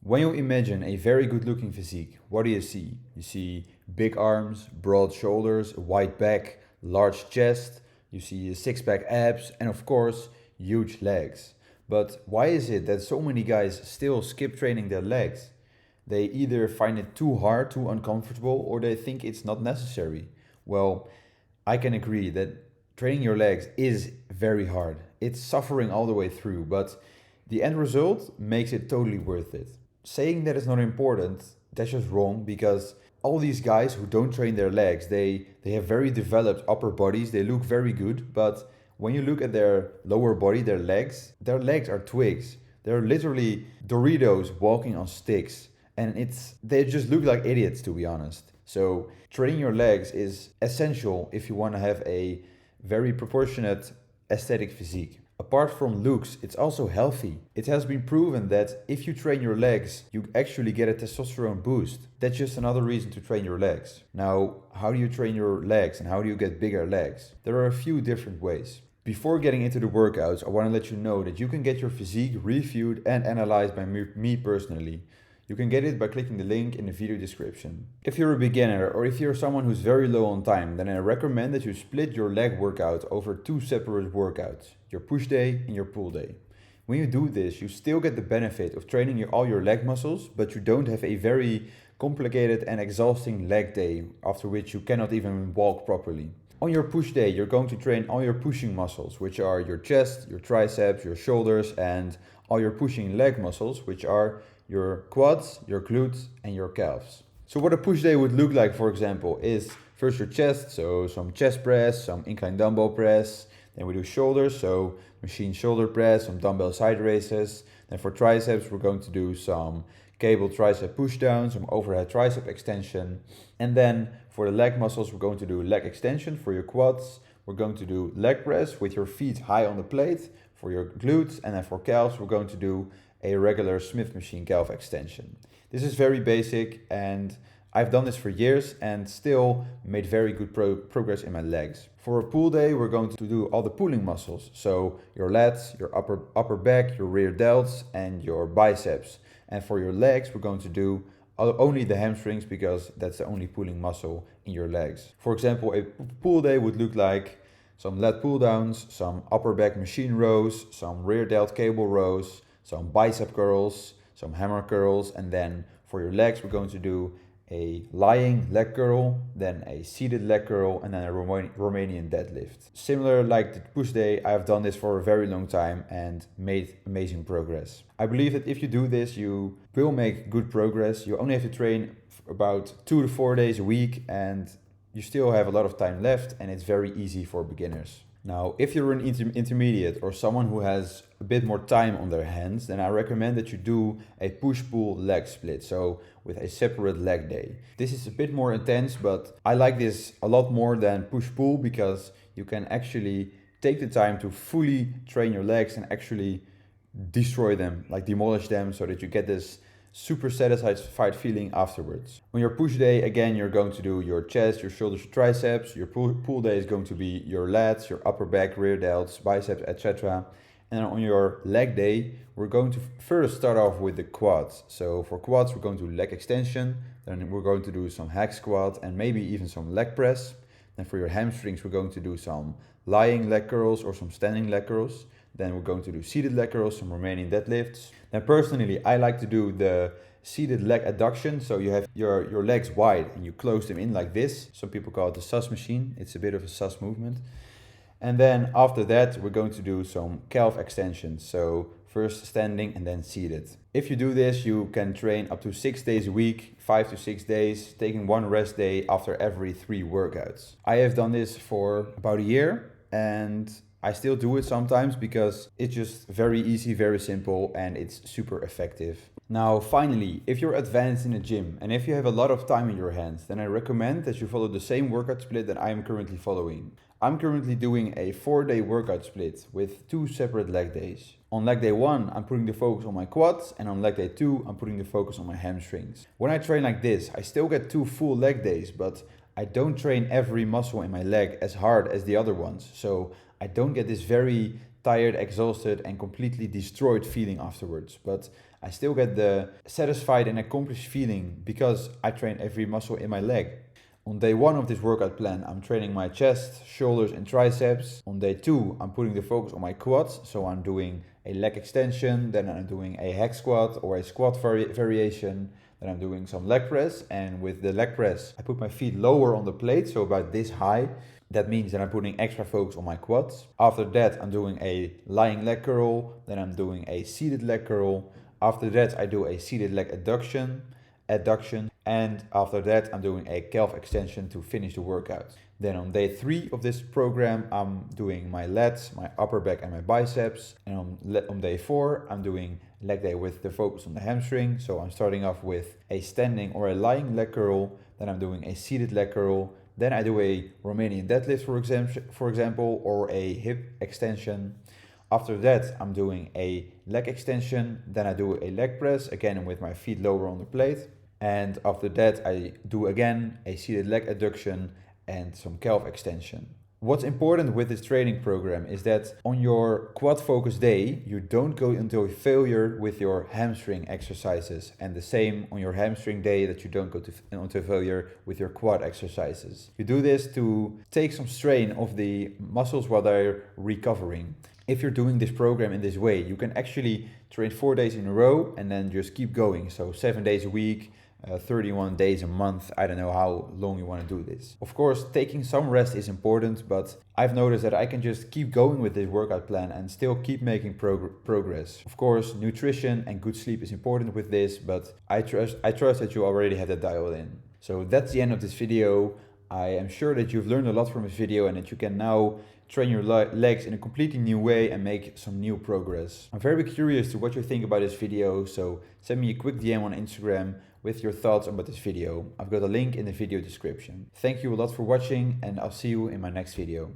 When you imagine a very good looking physique, what do you see? You see big arms, broad shoulders, a wide back, large chest, you see six pack abs, and of course, huge legs. But why is it that so many guys still skip training their legs? They either find it too hard, too uncomfortable, or they think it's not necessary. Well, I can agree that training your legs is very hard. It's suffering all the way through, but the end result makes it totally worth it. Saying that it's not important, that's just wrong because all these guys who don't train their legs, they have very developed upper bodies, they look very good, but when you look at their lower body, their legs are twigs. They're literally Doritos walking on sticks. And they just look like idiots to be honest. So training your legs is essential if you want to have a very proportionate aesthetic physique. Apart from looks, it's also healthy. It has been proven that if you train your legs, you actually get a testosterone boost. That's just another reason to train your legs. Now, how do you train your legs and how do you get bigger legs? There are a few different ways. Before getting into the workouts, I want to let you know that you can get your physique reviewed and analyzed by me personally. You can get it by clicking the link in the video description. If you're a beginner or if you're someone who's very low on time, then I recommend that you split your leg workout over two separate workouts, your push day and your pull day. When you do this, you still get the benefit of training all your leg muscles, but you don't have a very complicated and exhausting leg day after which you cannot even walk properly. On your push day, you're going to train all your pushing muscles, which are your chest, your triceps, your shoulders, and all your pushing leg muscles, which are your quads, your glutes, and your calves. So what a push day would look like, for example, is first your chest, so some chest press, some incline dumbbell press. Then we do shoulders, so machine shoulder press, some dumbbell side raises. Then for triceps, we're going to do some cable tricep push down, some overhead tricep extension. And then for the leg muscles, we're going to do leg extension. For your quads, we're going to do leg press with your feet high on the plate for your glutes. And then for calves, we're going to do a regular Smith machine calf extension. This is very basic and I've done this for years and still made very good progress in my legs. For a pull day, we're going to do all the pulling muscles. So your lats, your upper back, your rear delts, and your biceps. And for your legs, we're going to do only the hamstrings because that's the only pulling muscle in your legs. For example, a pull day would look like some lat pull downs, some upper back machine rows, some rear delt cable rows, some bicep curls, some hammer curls, and then for your legs, we're going to do a lying leg curl, then a seated leg curl, and then a Romanian deadlift. Similar like the push day, I've done this for a very long time and made amazing progress. I believe that if you do this, you will make good progress. You only have to train about 2 to 4 days a week and you still have a lot of time left and it's very easy for beginners. Now, if you're an intermediate or someone who has a bit more time on their hands, then I recommend that you do a push-pull leg split, so with a separate leg day. This is a bit more intense, but I like this a lot more than push-pull because you can actually take the time to fully train your legs and actually destroy them, like demolish them, so that you get this super satisfied feeling afterwards. On your push day, again, you're going to do your chest, your shoulders, your triceps. Your pull day is going to be your lats, your upper back, rear delts, biceps, etc. And on your leg day, we're going to first start off with the quads. So for quads, we're going to do leg extension. Then we're going to do some hack squat and maybe even some leg press. Then for your hamstrings, we're going to do some lying leg curls or some standing leg curls. Then we're going to do seated leg curls, some Romanian deadlifts. Then personally, I like to do the seated leg adduction. So you have your legs wide and you close them in like this. Some people call it the sus machine. It's a bit of a sus movement. And then after that, we're going to do some calf extensions. So first standing and then seated. If you do this, you can train up to 6 days a week, 5 to 6 days, taking one rest day after every 3 workouts. I have done this for about a year and I still do it sometimes because it's just very easy, very simple, and it's super effective. Now, finally, if you're advanced in the gym and if you have a lot of time in your hands, then I recommend that you follow the same workout split that I am currently following. I'm currently doing a 4-day workout split with 2 separate leg days. On leg day 1, I'm putting the focus on my quads, and on leg day 2, I'm putting the focus on my hamstrings. When I train like this, I still get 2 full leg days, but I don't train every muscle in my leg as hard as the other ones. So I don't get this very tired, exhausted, and completely destroyed feeling afterwards. But I still get the satisfied and accomplished feeling because I train every muscle in my leg. On day 1 of this workout plan, I'm training my chest, shoulders and triceps. On day 2, I'm putting the focus on my quads. So I'm doing a leg extension, then I'm doing a hack squat or a squat variation. Then I'm doing some leg press, and with the leg press, I put my feet lower on the plate, so about this high. That means that I'm putting extra focus on my quads. After that, I'm doing a lying leg curl, then I'm doing a seated leg curl. After that, I do a seated leg adduction, and after that, I'm doing a calf extension to finish the workout. Then on day 3 of this program, I'm doing my lats, my upper back and my biceps. And on day 4, I'm doing leg day with the focus on the hamstring. So I'm starting off with a standing or a lying leg curl. Then I'm doing a seated leg curl. Then I do a Romanian deadlift, for example, or a hip extension. After that, I'm doing a leg extension. Then I do a leg press, again with my feet lower on the plate. And after that, I do again a seated leg adduction and some calf extension. What's important with this training program is that on your quad focus day, you don't go into failure with your hamstring exercises, and the same on your hamstring day that you don't go into failure with your quad exercises. You do this to take some strain off the muscles while they're recovering. If you're doing this program in this way, you can actually train 4 days in a row and then just keep going. So 7 days a week, 31 days a month. I don't know how long you want to do this. Of course, taking some rest is important, but I've noticed that I can just keep going with this workout plan and still keep making progress. Of course, nutrition and good sleep is important with this, but I trust that you already have that dialed in. So that's the end of this video. I am sure that you've learned a lot from this video and that you can now train your legs in a completely new way and make some new progress. I'm very curious to what you think about this video, so send me a quick DM on Instagram with your thoughts about this video. I've got a link in the video description. Thank you a lot for watching, and I'll see you in my next video.